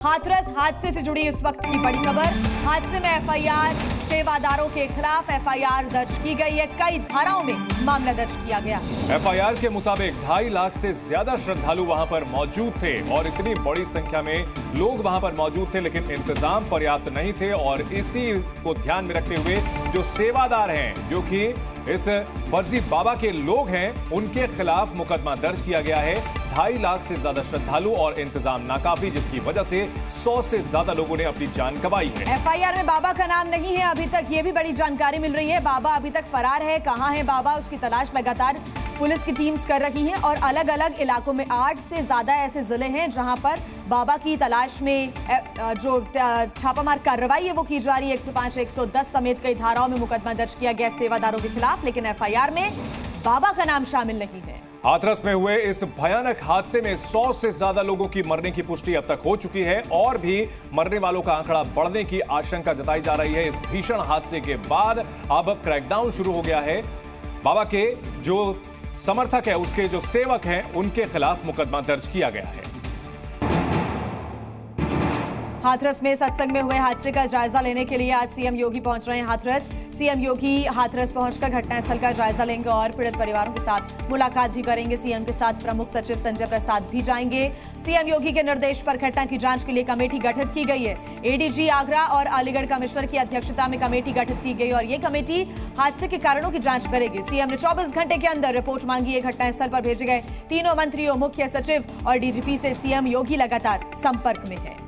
हाथरस हादसे से जुड़ी इस वक्त की बड़ी खबर। हादसे में एफआईआर, सेवादारों के खिलाफ एफआईआर दर्ज की गई है। कई धाराओं में मामला दर्ज किया गया। एफआईआर के मुताबिक 2.5 लाख से ज्यादा श्रद्धालु वहां पर मौजूद थे और इतनी बड़ी संख्या में लोग वहां पर मौजूद थे, लेकिन इंतजाम पर्याप्त नहीं थे। और इसी को ध्यान में रखते हुए जो सेवादार हैं, जो कि इस फर्जी बाबा के लोग हैं, उनके खिलाफ मुकदमा दर्ज किया गया है। 2.5 लाख से ज्यादा श्रद्धालु और इंतजाम नाकाफी, जिसकी वजह से 100 से ज्यादा लोगों ने अपनी जान गंवाई है। एफआईआर में बाबा का नाम नहीं है अभी तक, ये भी बड़ी जानकारी मिल रही है। बाबा अभी तक फरार है। कहां है बाबा, उसकी तलाश लगातार पुलिस की टीम्स कर रही हैं। और अलग अलग इलाकों में 8 से ज्यादा ऐसे जिले हैं जहां पर बाबा की तलाश में जो छापामार कार्रवाई है वो की जा रही है। 105, 110 समेत कई धाराओं में मुकदमा दर्ज किया गया सेवादारों के खिलाफ, लेकिन एफआईआर में बाबा का नाम शामिल नहीं है। हाथरस में हुए इस भयानक हादसे में 100 से ज्यादा लोगों की मरने की पुष्टि अब तक हो चुकी है और भी मरने वालों का आंकड़ा बढ़ने की आशंका जताई जा रही है। इस भीषण हादसे के बाद अब क्रैकडाउन शुरू हो गया है। बाबा के जो समर्थक है, उसके जो सेवक हैं, उनके खिलाफ मुकदमा दर्ज किया गया है। हाथरस में सत्संग में हुए हादसे का जायजा लेने के लिए आज सीएम योगी पहुंच रहे हैं हाथरस। सीएम योगी हाथरस पहुंचकर घटनास्थल का जायजा लेंगे और पीड़ित परिवारों के साथ मुलाकात भी करेंगे। सीएम के साथ प्रमुख सचिव संजय प्रसाद भी जाएंगे। सीएम योगी के निर्देश पर घटना की जांच के लिए कमेटी गठित की गई है। एडीजी आगरा और अलीगढ़ कमिश्नर की अध्यक्षता में कमेटी गठित की गई और ये कमेटी हादसे के कारणों की जांच करेगी। सीएम ने 24 घंटे के अंदर रिपोर्ट मांगी है। घटनास्थल पर भेजे गए तीनों मंत्रियों, मुख्य सचिव और डीजीपी से सीएम योगी लगातार संपर्क में है।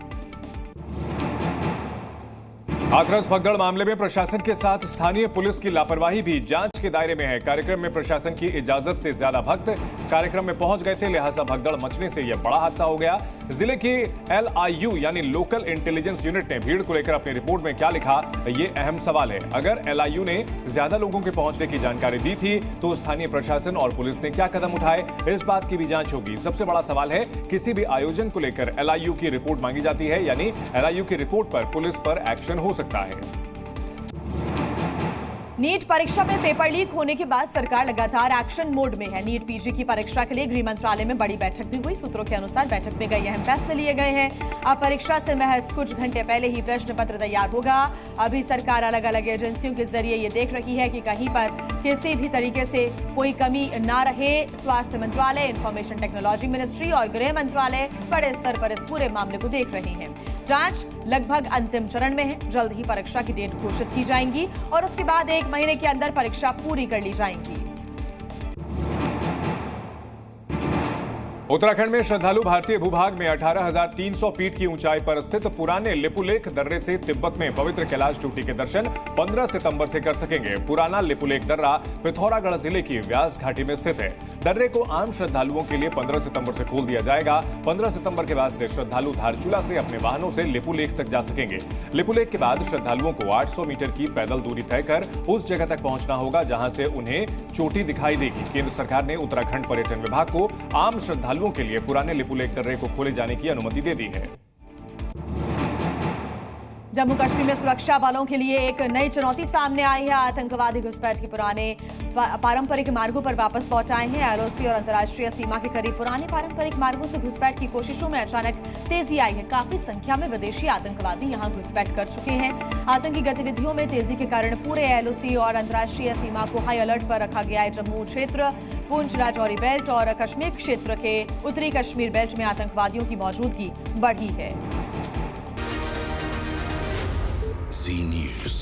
हाथरस भगदड़ मामले में प्रशासन के साथ स्थानीय पुलिस की लापरवाही भी जांच के दायरे में है। कार्यक्रम में प्रशासन की इजाजत से ज्यादा भक्त कार्यक्रम में पहुंच गए थे, लिहाजा भगदड़ मचने से यह बड़ा हादसा हो गया। जिले की LIU यानी लोकल इंटेलिजेंस यूनिट ने भीड़ को लेकर अपनी रिपोर्ट में क्या लिखा, ये अहम सवाल है। अगर LIU ने ज्यादा लोगों के पहुंचने की जानकारी दी थी तो स्थानीय प्रशासन और पुलिस ने क्या कदम उठाए, इस बात की भी जांच होगी। सबसे बड़ा सवाल है, किसी भी आयोजन को लेकर LIU की रिपोर्ट मांगी जाती है, यानी LIU की रिपोर्ट पर पुलिस पर एक्शन हो सकता है। नीट परीक्षा में पेपर लीक होने के बाद सरकार लगातार एक्शन मोड में है। नीट पीजी की परीक्षा के लिए गृह मंत्रालय में बड़ी बैठक भी हुई। सूत्रों के अनुसार बैठक में कई अहम फैसले लिए गए हैं। अब परीक्षा से महज कुछ घंटे पहले ही प्रश्न पत्र तैयार होगा। अभी सरकार अलग अलग एजेंसियों के जरिए ये देख रही है कि कहीं पर किसी भी तरीके से कोई कमी ना रहे। स्वास्थ्य मंत्रालय, इंफॉर्मेशन टेक्नोलॉजी मिनिस्ट्री और गृह मंत्रालय बड़े स्तर पर इस पूरे मामले को देख रहे हैं। जांच लगभग अंतिम चरण में है। जल्द ही परीक्षा की डेट घोषित की जाएंगी और उसके बाद 1 महीने के अंदर परीक्षा पूरी कर ली जाएगी। उत्तराखंड में श्रद्धालु भारतीय भूभाग में 18,300 फीट की ऊंचाई पर स्थित पुराने लिपुलेख दर्रे से तिब्बत में पवित्र कैलाश चोटी के दर्शन 15 सितंबर से कर सकेंगे। पुराना लिपुलेख दर्रा पिथौरागढ़ जिले की व्यास घाटी में स्थित है। दर्रे को आम श्रद्धालुओं के लिए 15 सितंबर से खोल दिया जाएगा। 15 सितंबर के बाद से श्रद्धालु धारचूला से अपने वाहनों से लिपुलेख तक जा सकेंगे। लिपुलेख के बाद श्रद्धालुओं को 800 मीटर की पैदल दूरी तय कर उस जगह तक पहुंचना होगा जहां से उन्हें चोटी दिखाई देगी। केंद्र सरकार ने उत्तराखंड पर्यटन विभाग को आम श्रद्धालुओं के लिए पुराने लिपुलेख दर्रे को खोले जाने की अनुमति दे दी है। जम्मू कश्मीर में सुरक्षा बलों के लिए एक नई चुनौती सामने आई है। आतंकवादी घुसपैठ के पुराने पारंपरिक मार्गों पर वापस लौट आए हैं। LOC और अंतर्राष्ट्रीय सीमा के करीब पुराने पारंपरिक मार्गों से घुसपैठ की कोशिशों में अचानक तेजी आई है। काफी संख्या में विदेशी आतंकवादी यहां घुसपैठ कर चुके हैं। आतंकी गतिविधियों में तेजी के कारण पूरे LOC और अंतर्राष्ट्रीय सीमा को हाई अलर्ट पर रखा गया है। जम्मू क्षेत्र, पुंछ राजौरी बेल्ट और कश्मीर क्षेत्र के उत्तरी कश्मीर बेल्ट में आतंकवादियों की मौजूदगी बढ़ी है। Z News.